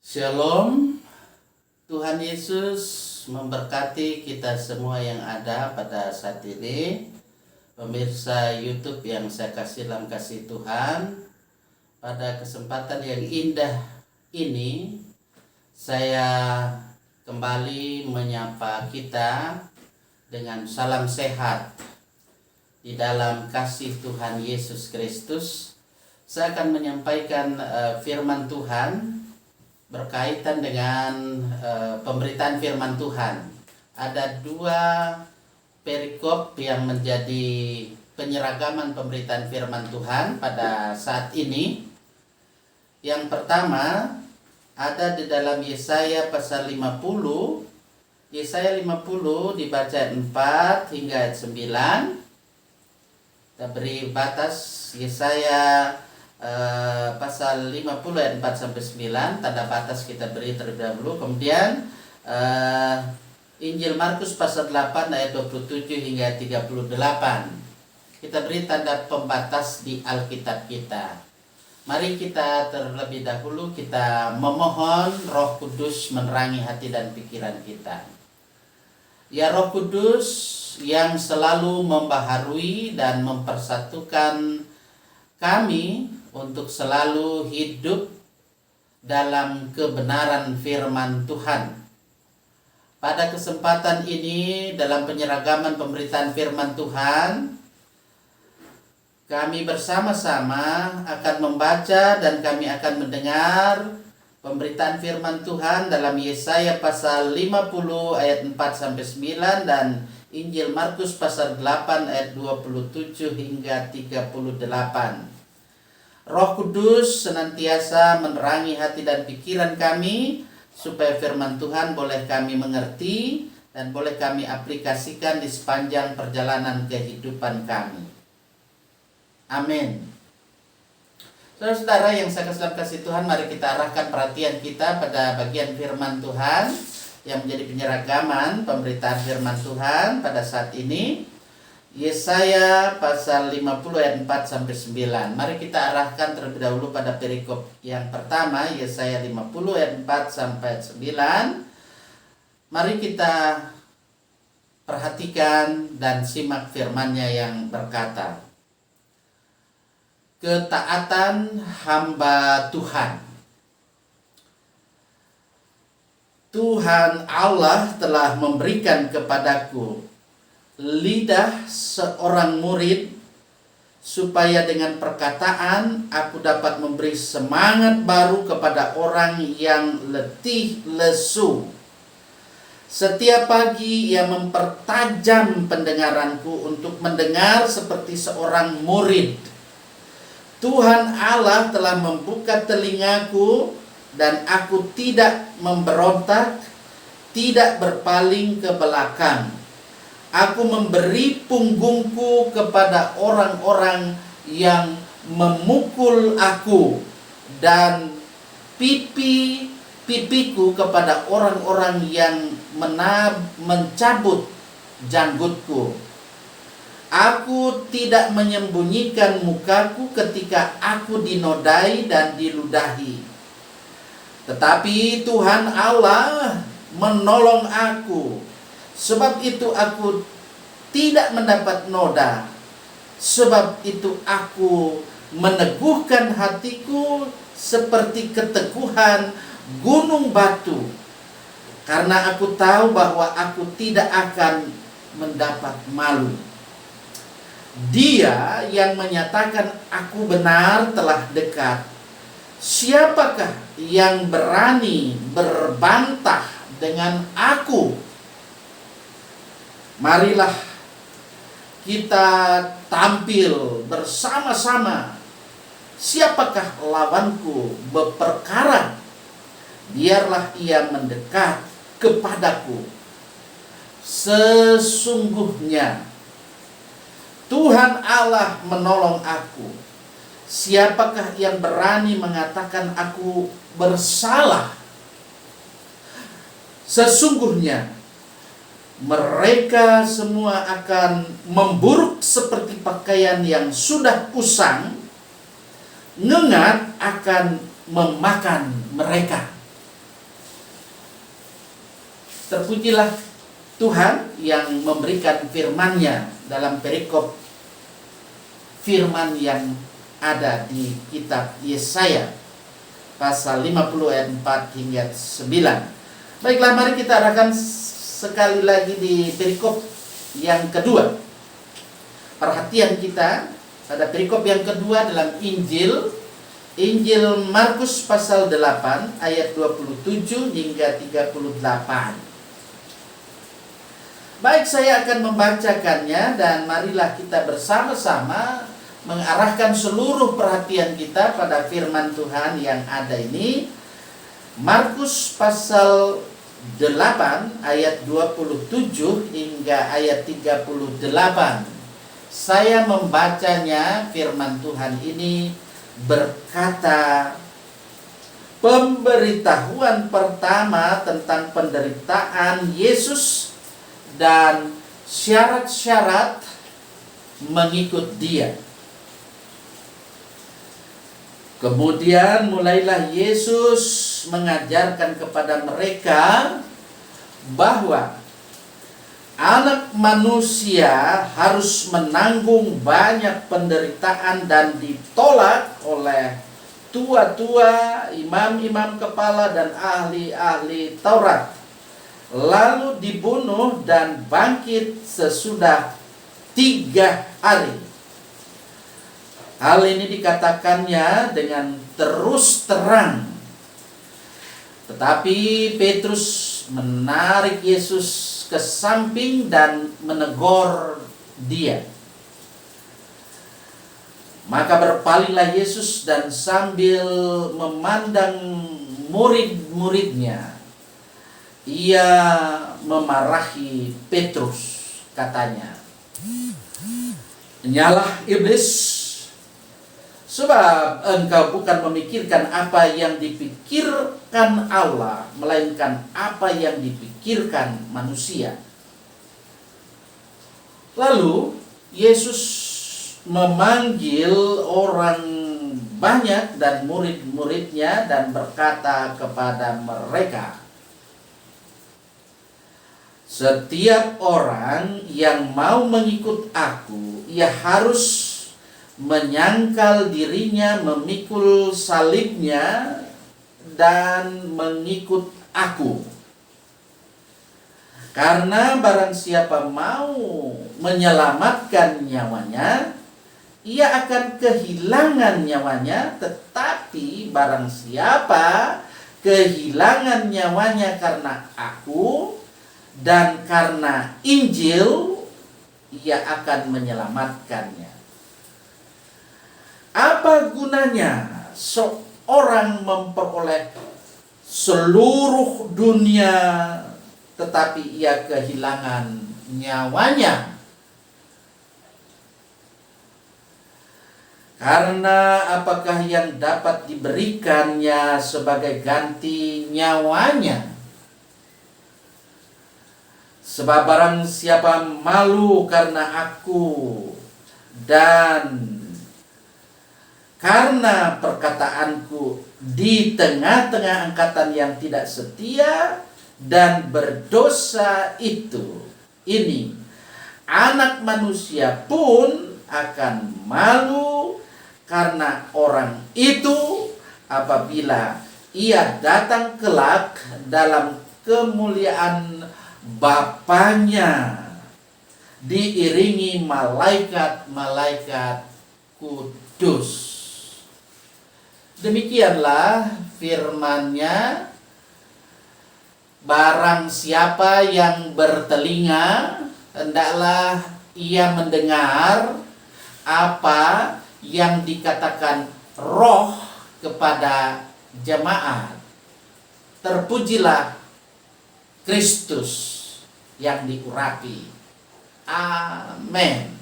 Shalom, Tuhan Yesus memberkati kita semua yang ada pada saat ini. Pemirsa YouTube yang saya kasih dalam kasih Tuhan, pada kesempatan yang indah ini saya kembali menyapa kita dengan salam sehat di dalam kasih Tuhan Yesus Kristus. Saya akan menyampaikan firman Tuhan berkaitan dengan pemberitaan firman Tuhan. Ada dua perikop yang menjadi penyeragaman pemberitaan firman Tuhan pada saat ini. Yang pertama ada di dalam Yesaya pasal 50. Yesaya 50 dibaca ayat 4 hingga ayat 9. Kita beri batas Yesaya pasal 50 ayat 4 sampai 9, tanda batas kita beri terlebih dahulu. Kemudian Injil Markus pasal 8 ayat 27 hingga 38. Kita beri tanda pembatas di Alkitab kita. Mari kita terlebih dahulu kita memohon Roh Kudus menerangi hati dan pikiran kita. Ya Roh Kudus yang selalu membaharui dan mempersatukan kami untuk selalu hidup dalam kebenaran firman Tuhan. Pada kesempatan ini dalam penyeragaman pemberitaan firman Tuhan, kami bersama-sama akan membaca dan kami akan mendengar pemberitaan firman Tuhan dalam Yesaya pasal 50 ayat 4 sampai 9 dan Injil Markus pasal 8 ayat 27 hingga 38. Roh Kudus senantiasa menerangi hati dan pikiran kami supaya firman Tuhan boleh kami mengerti dan boleh kami aplikasikan di sepanjang perjalanan kehidupan kami. Amin. Saudara-saudara yang saya kasih Tuhan, mari kita arahkan perhatian kita pada bagian firman Tuhan yang menjadi penyeragaman pemberitaan firman Tuhan pada saat ini. Yesaya pasal 50 ayat 4 sampai 9. Mari kita arahkan terlebih dahulu pada perikop yang pertama, Yesaya 50 ayat 4 sampai 9. Mari kita perhatikan dan simak firman-Nya yang berkata, ketaatan hamba Tuhan. Tuhan Allah telah memberikan kepadaku lidah seorang murid, supaya dengan perkataan aku dapat memberi semangat baru kepada orang yang letih lesu. Setiap pagi ia mempertajam pendengaranku untuk mendengar seperti seorang murid. Tuhan Allah telah membuka telingaku dan aku tidak memberontak, tidak berpaling ke belakang. Aku memberi punggungku kepada orang-orang yang memukul aku, dan pipiku kepada orang-orang yang mencabut janggutku. Aku tidak menyembunyikan mukaku ketika aku dinodai dan diludahi. Tetapi Tuhan Allah menolong aku. Sebab itu aku tidak mendapat noda. Sebab itu aku meneguhkan hatiku seperti keteguhan gunung batu. Karena aku tahu bahwa aku tidak akan mendapat malu. Dia yang menyatakan aku benar telah dekat. Siapakah yang berani berbantah dengan aku? Marilah kita tampil bersama-sama. Siapakah lawanku berperkara? Biarlah ia mendekat kepadaku. Sesungguhnya Tuhan Allah menolong aku. Siapakah yang berani mengatakan aku bersalah? Sesungguhnya mereka semua akan memburuk seperti pakaian yang sudah usang, ngengat akan memakan mereka. Terpujilah Tuhan yang memberikan firman-Nya dalam perikop firman yang ada di kitab Yesaya pasal 50 ayat 4 hingga 9. Baiklah, mari kita arahkan sekali lagi di perikop yang kedua. Perhatian kita pada perikop yang kedua dalam Injil Markus pasal 8 ayat 27 hingga 38. Baik, saya akan membacakannya dan marilah kita bersama-sama mengarahkan seluruh perhatian kita pada firman Tuhan yang ada ini. Markus pasal 8 ayat 27 hingga ayat 38. Saya membacanya, firman Tuhan ini berkata, pemberitahuan pertama tentang penderitaan Yesus dan syarat-syarat mengikut Dia. Kemudian mulailah Yesus mengajarkan kepada mereka bahwa Anak Manusia harus menanggung banyak penderitaan dan ditolak oleh tua-tua, imam-imam kepala dan ahli-ahli Taurat, lalu dibunuh dan bangkit sesudah 3 hari. Hal ini dikatakannya dengan terus terang. Tetapi Petrus menarik Yesus ke samping dan menegur Dia. Maka berpalinglah Yesus dan sambil memandang murid-muridnya, Ia memarahi Petrus, katanya, "Nyalah iblis, sebab engkau bukan memikirkan apa yang dipikirkan Allah, melainkan apa yang dipikirkan manusia." Lalu Yesus memanggil orang banyak dan murid-muridnya dan berkata kepada mereka, "Setiap orang yang mau mengikut aku, ia harus menyangkal dirinya, memikul salibnya, dan mengikut aku. Karena barang siapa mau menyelamatkan nyawanya, ia akan kehilangan nyawanya. Tetapi barang siapa kehilangan nyawanya karena aku dan karena Injil, ia akan menyelamatkannya. Apa gunanya seorang memperoleh seluruh dunia tetapi ia kehilangan nyawanya? Karena apakah yang dapat diberikannya sebagai ganti nyawanya? Sebab barang siapa malu karena aku dan karena perkataanku di tengah-tengah angkatan yang tidak setia dan berdosa ini Anak Manusia pun akan malu karena orang itu apabila ia datang kelak dalam kemuliaan Bapanya diiringi malaikat-malaikat kudus. Demikianlah firman-Nya. Barang siapa yang bertelinga, hendaklah ia mendengar apa yang dikatakan Roh kepada jemaat. Terpujilah Kristus yang diurapi. Amin.